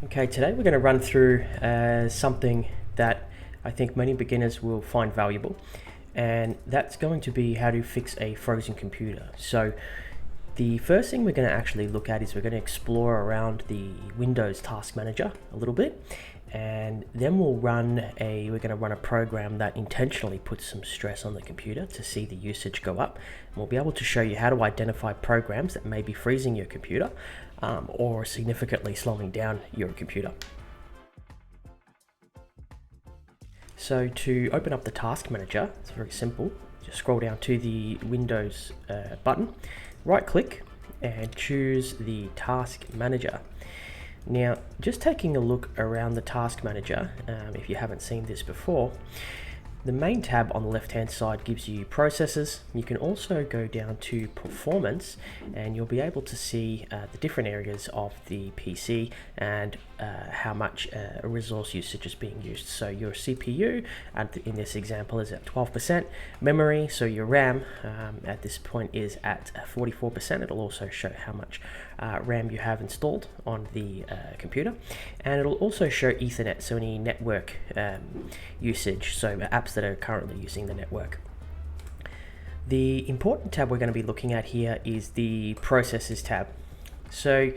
Okay, today we're going to run through something that I think many beginners will find valuable, and that's going to be how to fix a frozen computer. So the first thing we're going to actually look at is we're going to explore around the Windows Task Manager a little bit, and then we're going to run a program that intentionally puts some stress on the computer to see the usage go up. And we'll be able to show you how to identify programs that may be freezing your computer or significantly slowing down your computer. So to open up the Task Manager, it's very simple. Just scroll down to the Windows button, right click and choose the Task Manager. Now, just taking a look around the Task Manager, if you haven't seen this before, the main tab on the left hand side gives you processes. You can also go down to performance and you'll be able to see the different areas of the PC and how much resource usage is being used. So your CPU in this example is at 12%, memory, so your RAM at this point is at 44%. It'll also show how much RAM you have installed on the computer, and it'll also show Ethernet, so any network usage, so apps that are currently using the network. The important tab we're going to be looking at here is the processes tab. So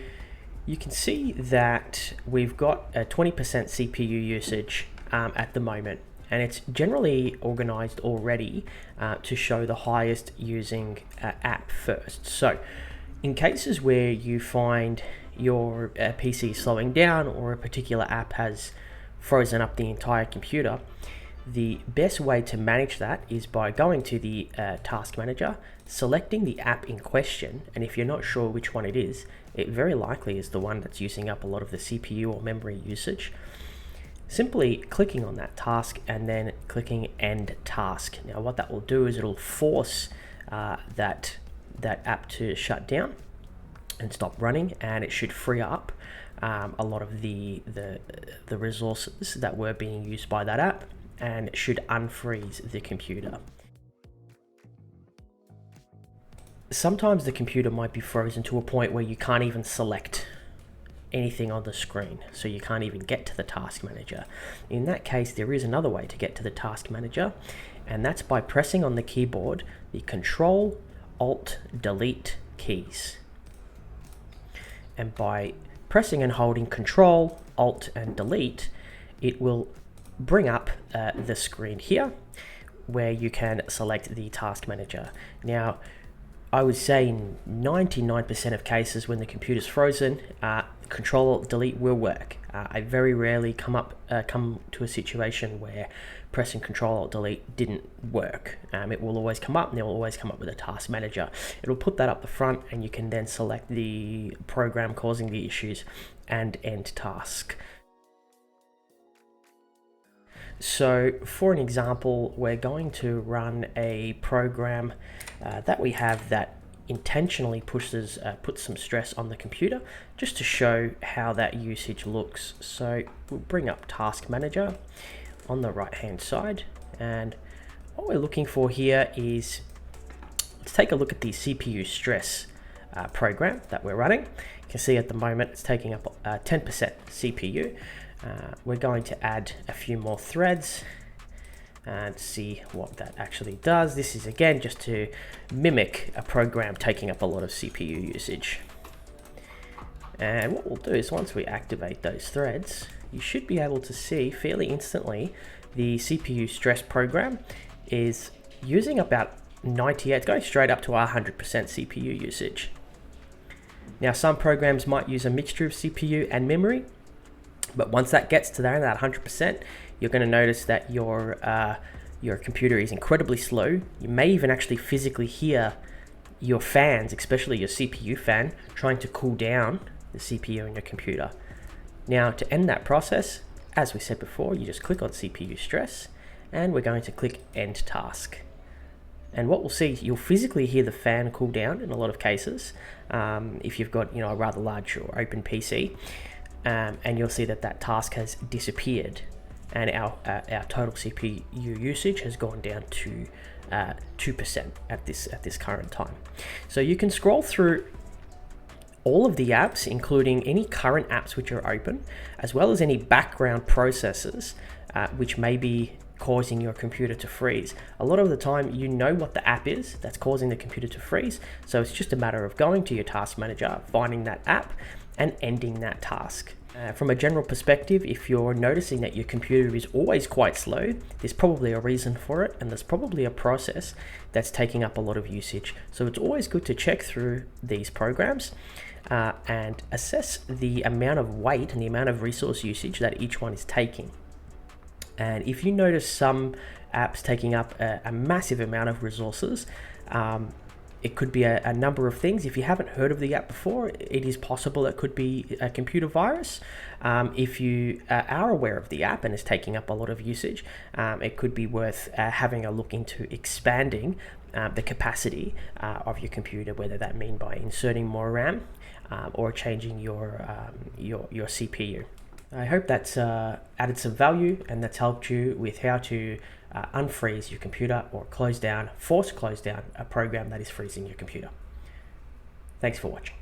you can see that we've got a 20% CPU usage at the moment, and it's generally organized already to show the highest using app first. So in cases where you find your PC slowing down or a particular app has frozen up the entire computer, the best way to manage that is by going to the Task Manager, selecting the app in question, and if you're not sure which one it is, it very likely is the one that's using up a lot of the CPU or memory usage. Simply clicking on that task and then clicking End Task. Now what that will do is it'll force that app to shut down and stop running, and it should free up a lot of the resources that were being used by that app, and it should unfreeze the computer. Sometimes the computer might be frozen to a point where you can't even select anything on the screen, so you can't even get to the Task Manager. In that case, there is another way to get to the Task Manager, and that's by pressing on the keyboard the Control Alt Delete keys. And by pressing and holding Control Alt and Delete, it will bring up the screen here where you can select the Task Manager. Now, I would say in 99% of cases when the computer's frozen, Control Alt Delete will work. I very rarely come to a situation where pressing Control Alt Delete didn't work. It will always come up, and it will always come up with a Task Manager. It'll put that up the front, and you can then select the program causing the issues and End Task. So for an example, we're going to run a program that we have that intentionally puts some stress on the computer, just to show how that usage looks. So we'll bring up Task Manager on the right hand side, and what we're looking for here is, let's take a look at the CPU stress program that we're running. You can see at the moment it's taking up 10% CPU. We're going to add a few more threads and see what that actually does. This is again just to mimic a program taking up a lot of CPU usage. And what we'll do is, once we activate those threads, you should be able to see fairly instantly the CPU stress program is using about 98, it's going straight up to 100% CPU usage. Now some programs might use a mixture of CPU and memory, but once that gets to there, that 100%, you're going to notice that your computer is incredibly slow. You may even actually physically hear your fans, especially your CPU fan, trying to cool down the CPU in your computer. Now to end that process, as we said before, you just click on CPU stress, and we're going to click End Task. And what we'll see, you'll physically hear the fan cool down in a lot of cases, if you've got a rather large or open PC. And you'll see that task has disappeared, and our total CPU usage has gone down to 2% at this current time. So you can scroll through all of the apps, including any current apps which are open, as well as any background processes which may be causing your computer to freeze. A lot of the time you know what the app is that's causing the computer to freeze, so it's just a matter of going to your task manager, finding that app and ending that task. From a general perspective, if you're noticing that your computer is always quite slow, there's probably a reason for it, and there's probably a process that's taking up a lot of usage. So it's always good to check through these programs and assess the amount of weight and the amount of resource usage that each one is taking. And if you notice some apps taking up a massive amount of resources, it could be a number of things. If you haven't heard of the app before, it is possible it could be a computer virus. If you are aware of the app and is taking up a lot of usage, it could be worth having a look into expanding the capacity of your computer, whether that mean by inserting more RAM or changing your CPU. I hope that's added some value and that's helped you with how to unfreeze your computer or force close down a program that is freezing your computer. Thanks for watching.